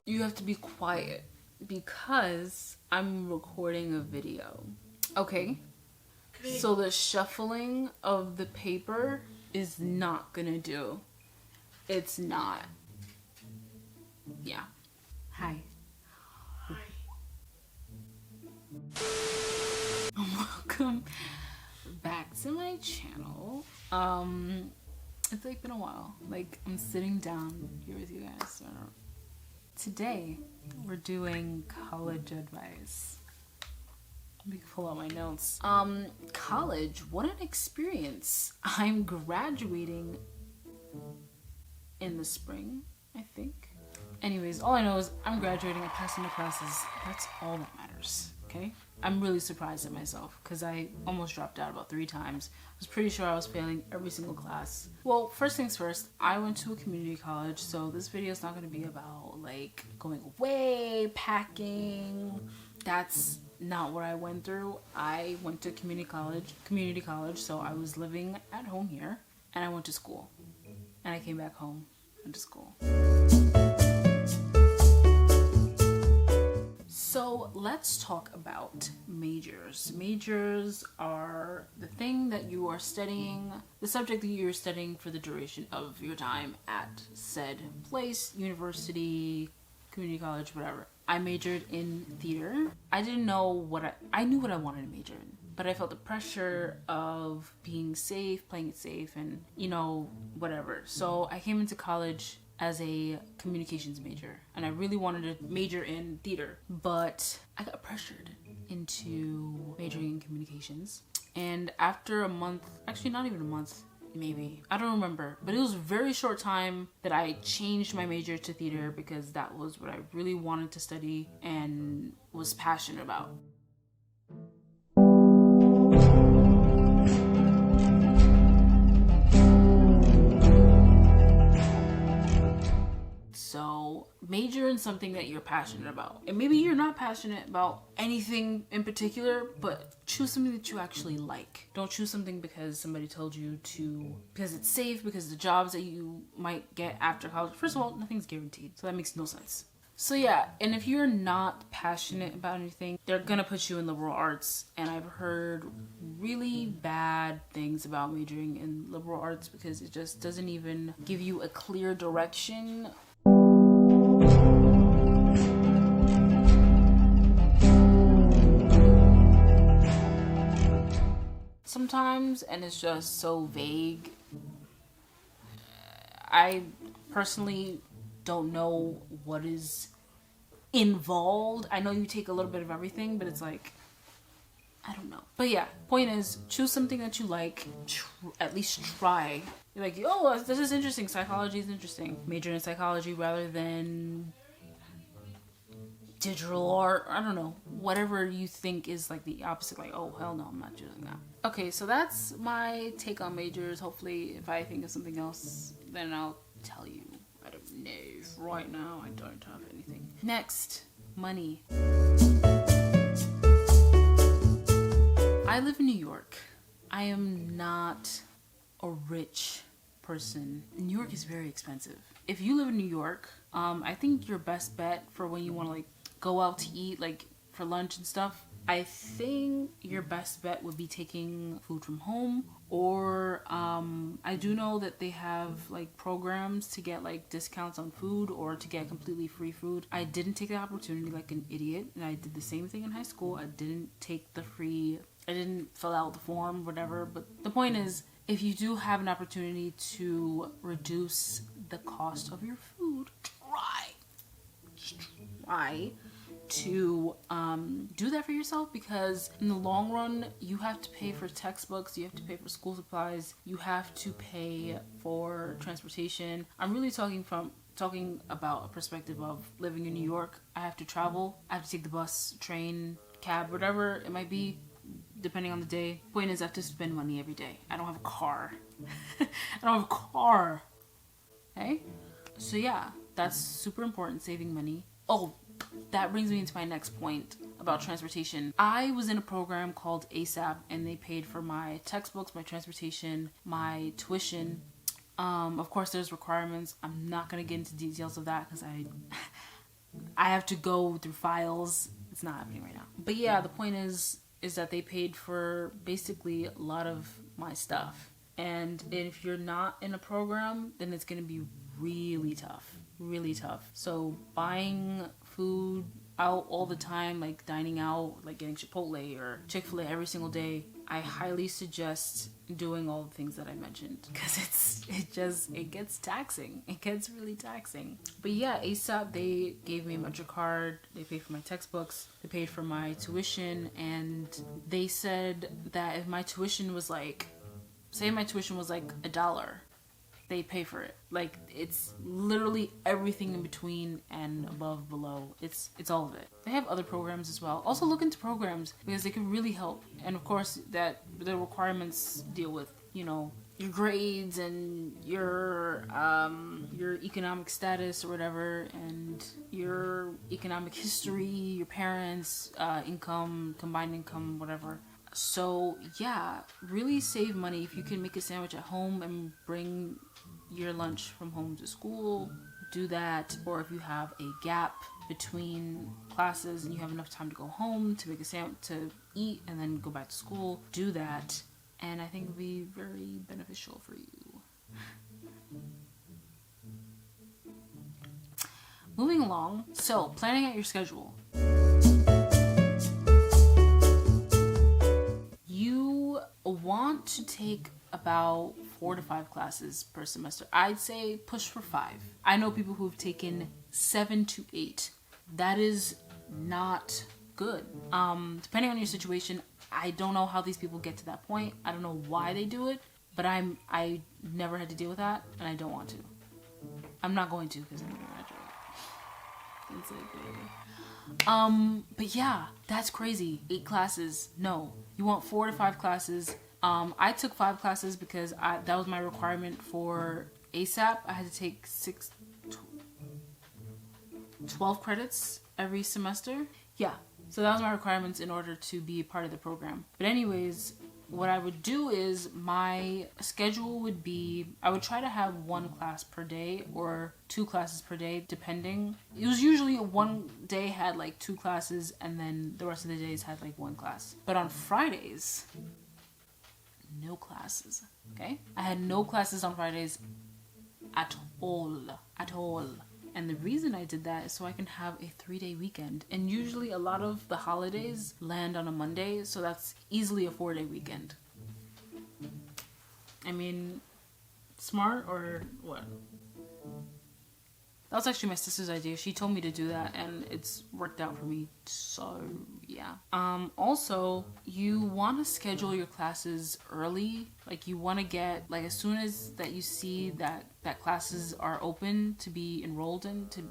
You have to be quiet because I'm recording a video. Okay? So the shuffling of the paper is not gonna do. It's not. Yeah. Hi. Welcome back to my channel. It's like been a while. Like I'm sitting down here with you guys. So today we're doing college advice. Let me pull out my notes. College, what an experience. I'm graduating in the spring, I think. Anyways, all I know is I'm graduating, I'm passing my classes. That's all that matters, okay? I'm really surprised at myself because I almost dropped out about 3 times. I was pretty sure I was failing every single class. Well, first things first, I went to a community college, so this video is not going to be about like going away, packing. That's not what I went through. I went to community college, so I was living at home here, and I went to school. And I came back home, went to school. So let's talk about majors. Majors are the thing that you are studying, the subject that you're studying for the duration of your time at said place, university, community college, whatever. I majored in theater. I didn't know I knew what I wanted to major in, but I felt the pressure of being safe, playing it safe, and whatever. So I came into college as a communications major, and I really wanted to major in theater, but I got pressured into majoring in communications. And after a month, actually not even a month, maybe, I don't remember, but it was a very short time that I changed my major to theater because that was what I really wanted to study and was passionate about. So major in something that you're passionate about. And maybe you're not passionate about anything in particular, but choose something that you actually like. Don't choose something because somebody told you to, because it's safe, because the jobs that you might get after college. First of all, nothing's guaranteed, so that makes no sense. So yeah, and if you're not passionate about anything, they're gonna put you in liberal arts. And I've heard really bad things about majoring in liberal arts because it just doesn't even give you a clear direction. Sometimes, and it's just so vague. I personally don't know what is involved. I know you take a little bit of everything, but it's like, I don't know. But yeah, point is, choose something that you like, at least try. You're like, oh, this is interesting, psychology is interesting. Major in psychology rather than digital art, I don't know, whatever you think is like the opposite, like, oh hell no, I'm not choosing that. Okay, so that's my take on majors. Hopefully if I think of something else, then I'll tell you. I don't know. Right now I don't have anything. Next, money. I live in New York. I am not a rich person. New York is very expensive. If you live in New York, I think your best bet for when you want to like go out to eat, like for lunch and stuff, I think your best bet would be taking food from home, or I do know that they have like programs to get like discounts on food or to get completely free food. I didn't take the opportunity like an idiot, and I did the same thing in high school. I didn't fill out the form, whatever, but the point is, if you do have an opportunity to reduce the cost of your food, try to do that for yourself, because in the long run you have to pay for textbooks, you have to pay for school supplies, you have to pay for transportation. I'm really talking about a perspective of living in New York. I have to travel, I have to take the bus, train, cab, whatever it might be, depending on the day. Point is, I have to spend money every day. I don't have a car. Okay? So yeah, that's super important, saving money. Oh, that brings me into my next point about transportation. I was in a program called ASAP, and they paid for my textbooks, my transportation, my tuition. Of course, there's requirements. I'm not going to get into details of that because I have to go through files. It's not happening right now. But yeah, the point is that they paid for basically a lot of my stuff. And if you're not in a program, then it's going to be really tough. Really tough. So buying food out all the time, like dining out, like getting Chipotle or Chick-fil-A every single day, I highly suggest doing all the things that I mentioned, because it gets taxing. It gets really taxing. But yeah, ASAP, they gave me a Metro card. They paid for my textbooks. They paid for my tuition. And they said that if my tuition was like, say my tuition was like $1, they pay for it. Like, it's literally everything in between and above, below. It's all of it. They have other programs as well. Also look into programs, because they can really help. And of course, that the requirements deal with, you know, your grades and your economic status or whatever, and your economic history, your parents' income, combined income, whatever. So yeah, really save money. If you can make a sandwich at home and bring your lunch from home to school, do that. Or if you have a gap between classes and you have enough time to go home to make a sandwich to eat and then go back to school, do that. And I think it would be very beneficial for you. Moving along, so planning out your schedule. You want to take about 4 to 5 classes per semester. I'd say push for 5. I know people who've taken 7 to 8. That is not good. Depending on your situation, I don't know how these people get to that point. I don't know why they do it, but I never had to deal with that, and I don't want to. I'm not going to, because I'm going to graduate. It's like, but yeah, that's crazy. 8 classes. No, you want 4 to 5 classes. I took 5 classes because that was my requirement for ASAP. I had to take 12 credits every semester. Yeah, so that was my requirements in order to be a part of the program. But anyways, what I would do is my schedule would be, I would try to have 1 class per day or 2 classes per day, depending. It was usually one day had like 2 classes, and then the rest of the days had like 1 class. But on Fridays, no classes. Okay, I had no classes on Fridays at all. And the reason I did that is so I can have a 3-day weekend. And usually a lot of the holidays land on a Monday, so that's easily a 4-day weekend. I mean, smart or what? That was actually my sister's idea. She told me to do that, and it's worked out for me. So yeah. Also, you want to schedule your classes early. Like, you want to get, like, as soon as that you see that classes are open to be enrolled in, to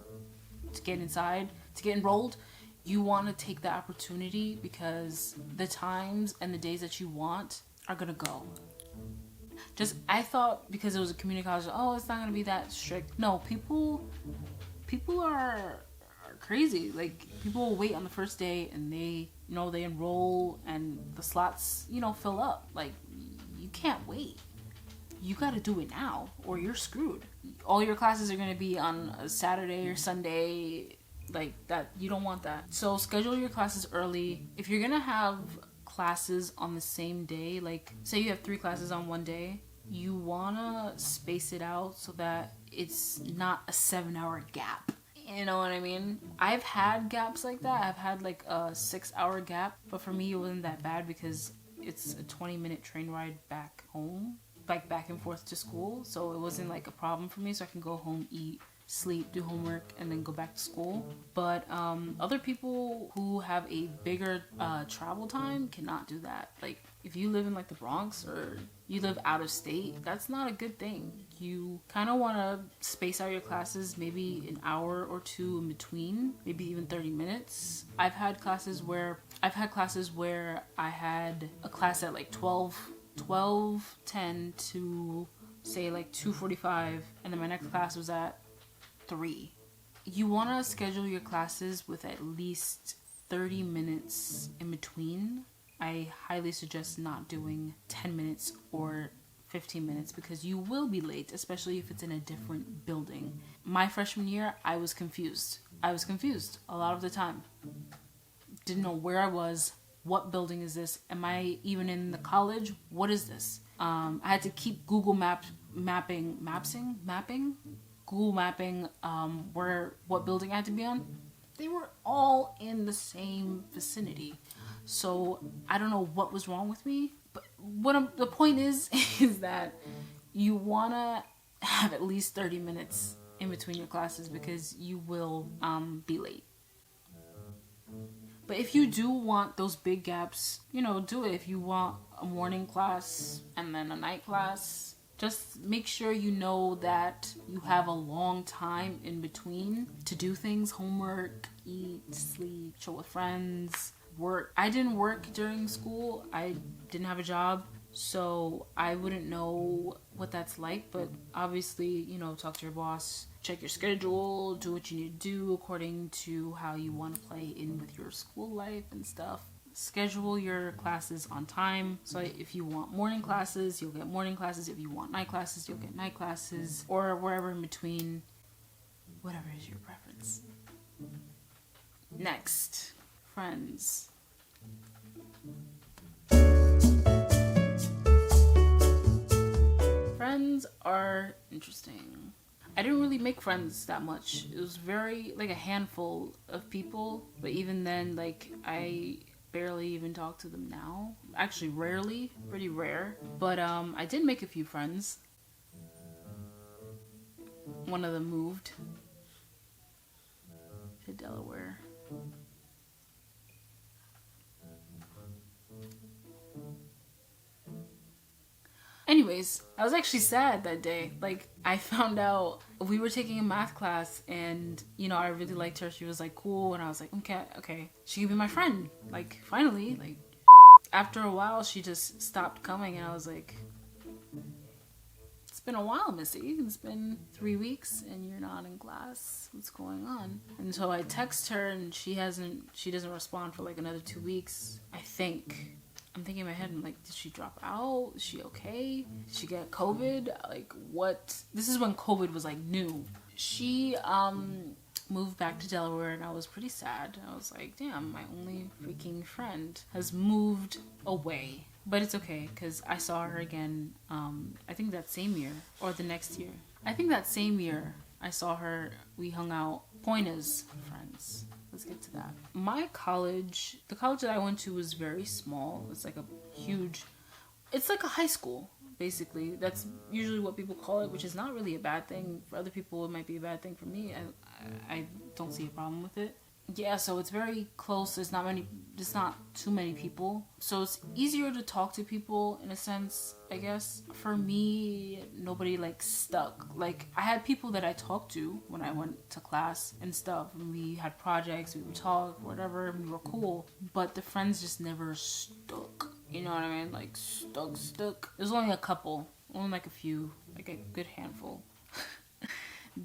get inside, to get enrolled, you want to take the opportunity, because the times and the days that you want are gonna go. I thought because it was a community college, oh, it's not gonna be that strict. No, people are crazy. Like, people will wait on the first day, and they enroll, and the slots, fill up. Like, you can't wait. You gotta do it now, or you're screwed. All your classes are gonna be on a Saturday or Sunday, like that. You don't want that. So schedule your classes early. If you're gonna have classes on the same day, like say you have 3 classes on one day, you wanna space it out so that it's not a 7-hour gap. You know what I mean? I've had gaps like that. I've had like a 6-hour gap, but for me it wasn't that bad because it's a 20-minute train ride back home, like back and forth to school. So it wasn't like a problem for me, so I can go home, eat, sleep, do homework, and then go back to school. But other people who have a bigger travel time cannot do that. Like, if you live in like the Bronx or you live out of state, that's not a good thing. You kind of want to space out your classes, maybe an hour or 2 in between, maybe even 30 minutes. I've had classes where I had a class at like 12:10 to say like 2:45, and then my next class was at 3. You want to schedule your classes with at least 30 minutes in between. I highly suggest not doing 10 minutes or 15 minutes because you will be late, especially if it's in a different building. My freshman year, I was confused. I was confused a lot of the time. Didn't know where I was. What building is this? Am I even in the college? What is this? I had to keep Google mapping where what building I had to be on. They were all in the same vicinity, so I don't know what was wrong with me. But the point is is that you wanna have at least 30 minutes in between your classes because you will be late. But if you do want those big gaps, do it. If you want a morning class and then a night class, just make sure you know that you have a long time in between to do things, homework, eat, sleep, chill with friends, work. I didn't work during school. I didn't have a job, so I wouldn't know what that's like. But obviously, talk to your boss, check your schedule, do what you need to do according to how you want to play in with your school life and stuff. Schedule your classes on time. So if you want morning classes, you'll get morning classes. If you want night classes, you'll get night classes, or wherever in between, whatever is your preference. Next, friends. Friends are interesting. I didn't really make friends that much. It was very, like, a handful of people, but even then, like, I barely even talk to them now. Actually, rarely. Pretty rare. But I did make a few friends. One of them moved to Delaware. Anyways, I was actually sad that day. Like, I found out we were taking a math class and, I really liked her. She was, like, cool. And I was like, okay, she could be my friend. Like, finally, like, after a while, she just stopped coming. And I was like, it's been a while, Missy. It's been 3 weeks and you're not in class. What's going on? And so I text her and she doesn't respond for, like, another 2 weeks, I think. I'm thinking in my head, I'm like, did she drop out? Is she okay? Did she get COVID? Like, what? This is when COVID was, like, new. She moved back to Delaware, and I was pretty sad. I was like, damn, my only freaking friend has moved away. But it's okay, because I saw her again, I think that same year, or the next year. I think that same year, I saw her, we hung out, point as friends. Let's get to that. My college, the college that I went to was very small. It's like it's like a high school, basically. That's usually what people call it, which is not really a bad thing. For other people, it might be a bad thing. For me, I don't see a problem with it. Yeah, so it's very close. There's not too many people. So it's easier to talk to people in a sense, I guess. For me, nobody like stuck. Like, I had people that I talked to when I went to class and stuff. And we had projects, we would talk, whatever, and we were cool. But the friends just never stuck. You know what I mean? Like, stuck. There's only a couple. Only like a few. Like a good handful.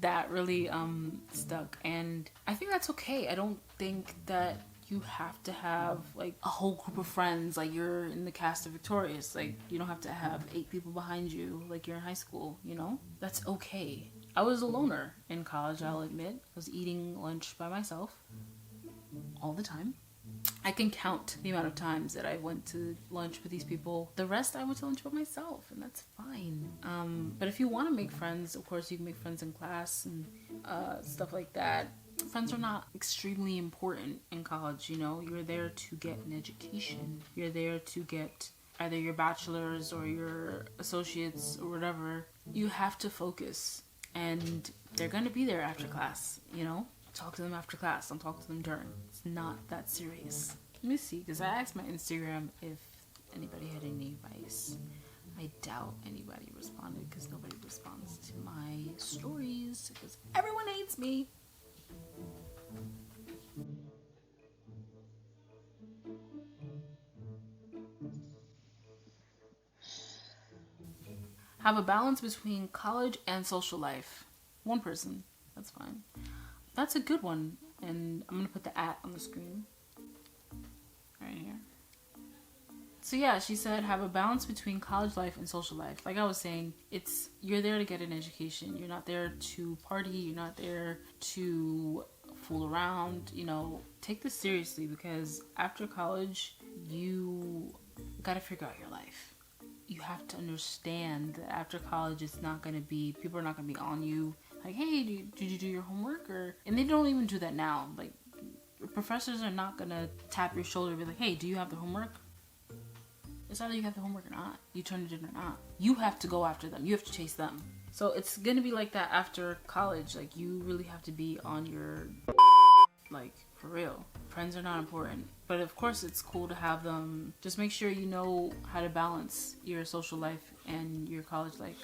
That really stuck, and I think that's okay. I don't think that you have to have like a whole group of friends like you're in the cast of Victorious. Like, you don't have to have 8 people behind you like you're in high school, That's okay. I was a loner in college, I'll admit. I was eating lunch by myself all the time. I can count the amount of times that I went to lunch with these people. The rest I went to lunch by myself, and that's fine. But if you want to make friends, of course you can make friends in class and stuff like that. Friends are not extremely important in college, You're there to get an education. You're there to get either your bachelor's or your associates or whatever. You have to focus, and they're going to be there after class, Talk to them after class. Don't talk to them during. It's not that serious. Let me see, because I asked my Instagram if anybody had any advice. I doubt anybody responded, because nobody responds to my stories, because everyone hates me. Have a balance between college and social life. One person. That's fine. That's a good one. And I'm going to put the @ on the screen. Right here. So yeah, she said have a balance between college life and social life. Like I was saying, you're there to get an education. You're not there to party. You're not there to fool around. You know, take this seriously, because after college, you gotta figure out your life. You have to understand that after college, it's not gonna be, people are not gonna be on you like, hey, did you do your homework? And they don't even do that now. Like, professors are not gonna tap your shoulder and be like, hey, do you have the homework? It's either you have the homework or not. You turned it in or not. You have to go after them. You have to chase them. So it's gonna be like that after college. Like, you really have to be on your, like, for real. Friends are not important. But of course it's cool to have them. Just make sure you know how to balance your social life and your college life.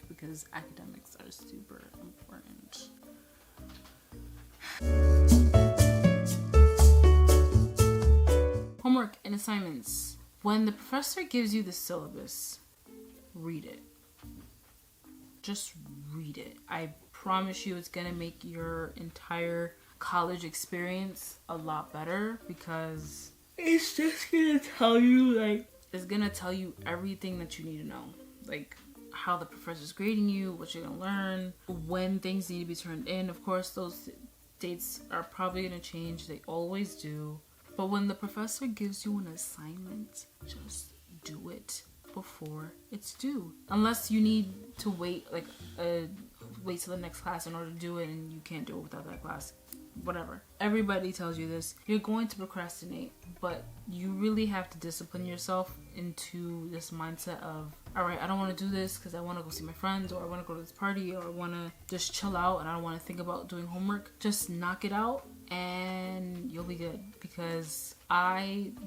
Because academics are super important. Homework and assignments. When the professor gives you the syllabus, read it. Just read it. I promise you it's gonna make your entire college experience a lot better, because it's just gonna tell you, like, it's gonna tell you everything that you need to know. Like, how the professor's grading you, what you're gonna learn, when things need to be turned in. Of course, those dates are probably gonna change. They always do. But when the professor gives you an assignment, just do it before it's due. Unless you need to wait till the next class in order to do it, and you can't do it without that class. Whatever. Everybody tells you this. You're going to procrastinate, but you really have to discipline yourself into this mindset of, all right, I don't want to do this because I want to go see my friends, or I want to go to this party, or I want to just chill out and I don't want to think about doing homework. Just knock it out and you'll be good. Because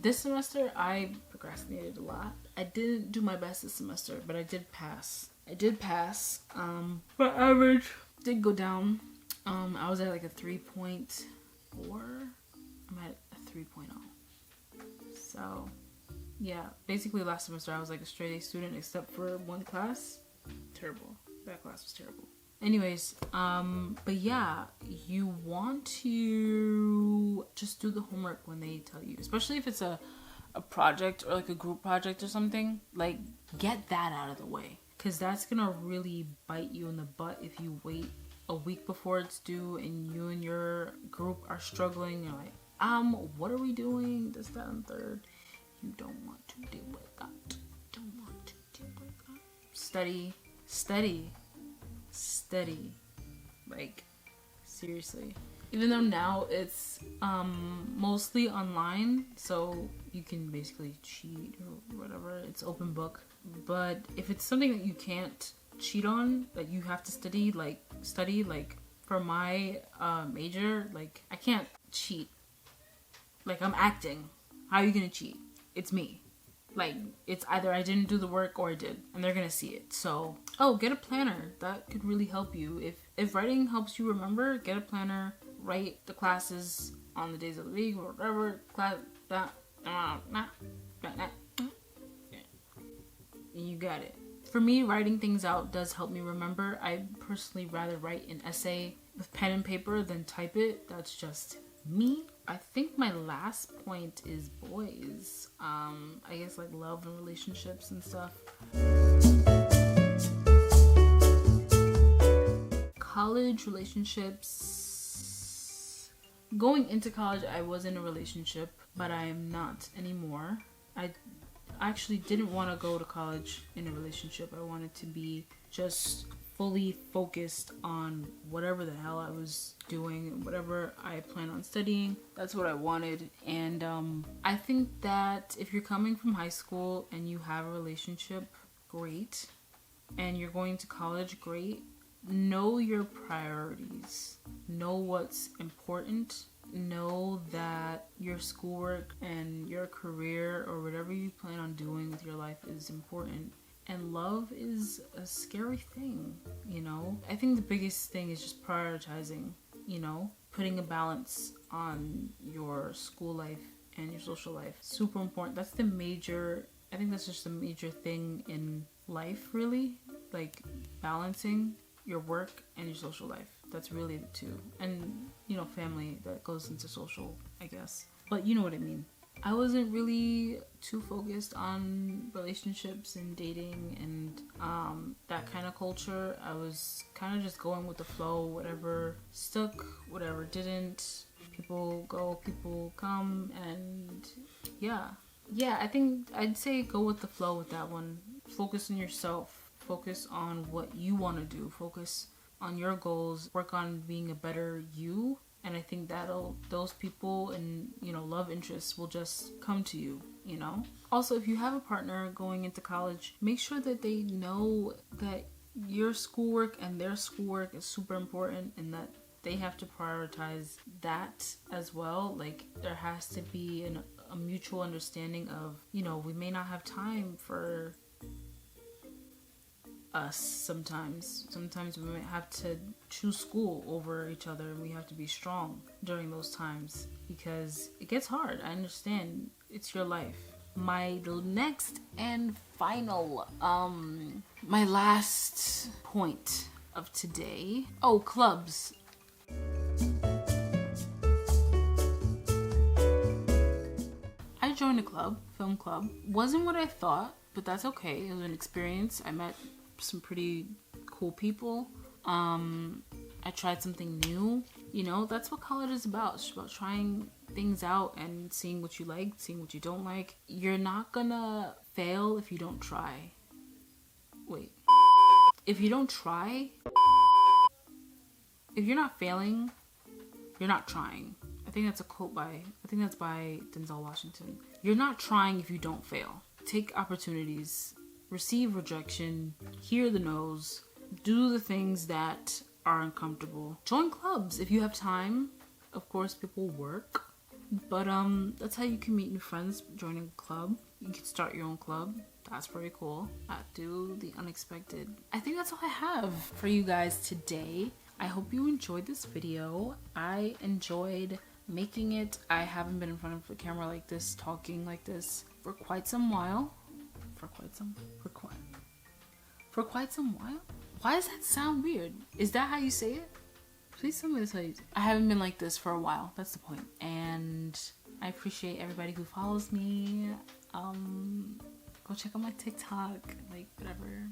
this semester, I procrastinated a lot. I didn't do my best this semester, but I did pass. My average did go down. I was at like a 3.4. I'm at a 3.0. So, yeah. Basically, last semester I was like a straight A student except for one class. Terrible. That class was terrible. Anyways, but yeah, you want to just do the homework when they tell you. Especially if it's a project or like a group project or something. Like, get that out of the way. Because that's going to really bite you in the butt if you wait a week before it's due and you and your group are struggling. You're like, what are we doing? This, that, and third. You don't want to deal with that. Study. Like, seriously. Even though now it's mostly online, so you can basically cheat or whatever. It's open book. But if it's something that you can't cheat on, that you have to study, like for my major, like, I can't cheat. Like, I'm acting. How are you gonna cheat? It's me. Like, it's either I didn't do the work or I did, and they're gonna see it. So, get a planner. That could really help you. If writing helps you remember, get a planner. Write the classes on the days of the week or whatever class. And you got it. For me, writing things out does help me remember. I personally rather write an essay with pen and paper than type it. That's just me. I think my last point is boys. I guess like love and relationships and stuff. College relationships. Going into college, I was in a relationship, but I am not anymore. I actually didn't want to go to college in a relationship. I wanted to be just fully focused on whatever the hell I was doing, whatever I plan on studying. That's what I wanted. And I think that if you're coming from high school and you have a relationship, great. And you're going to college, great. Know your priorities. Know what's important. Know that your schoolwork and your career or whatever you plan on doing with your life is important. And love is a scary thing, you know? I think the biggest thing is just prioritizing, you know? Putting a balance on your school life and your social life. Super important. That's I think that's just a major thing in life, really. Like, balancing your work and your social life. That's really the two. And, you know, family, that goes into social, I guess. But you know what I mean. I wasn't really too focused on relationships and dating and that kind of culture. I was kind of just going with the flow, whatever stuck, whatever didn't. People go, people come, and yeah. Yeah, I think I'd say go with the flow with that one. Focus on yourself. Focus on what you want to do. Focus on your goals. Work on being a better you. And I think those people and, love interests will just come to you, Also, if you have a partner going into college, make sure that they know that your schoolwork and their schoolwork is super important and that they have to prioritize that as well. Like, there has to be a mutual understanding of, we may not have time for us sometimes. Sometimes we might have to choose school over each other, and we have to be strong during those times because it gets hard. I understand. It's your life. My next and final, my last point of today. Oh, clubs. I joined a club, film club. Wasn't what I thought, but that's okay. It was an experience. I met some pretty cool people. I tried something new. That's what college is about. It's about trying things out and seeing what you like, seeing what you don't like. You're not gonna fail if you don't try. Wait. If you don't try, if you're not failing, you're not trying. I think that's a quote by Denzel Washington. You're not trying if you don't fail. Take opportunities. Receive rejection, hear the no's, do the things that are uncomfortable. Join clubs if you have time. Of course, people work, but that's how you can meet new friends. Joining a club, you can start your own club. That's pretty cool. Do the unexpected. I think that's all I have for you guys today. I hope you enjoyed this video. I enjoyed making it. I haven't been in front of the camera like this, talking like this for quite some while. For quite some while? Why does that sound weird? Is that how you say it? Please tell me that's how you say it. I haven't been like this for a while. That's the point. And I appreciate everybody who follows me. Go check out my TikTok, like whatever.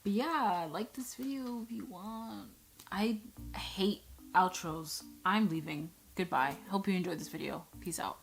But yeah, like this video if you want. I hate outros. I'm leaving. Goodbye. Hope you enjoyed this video. Peace out.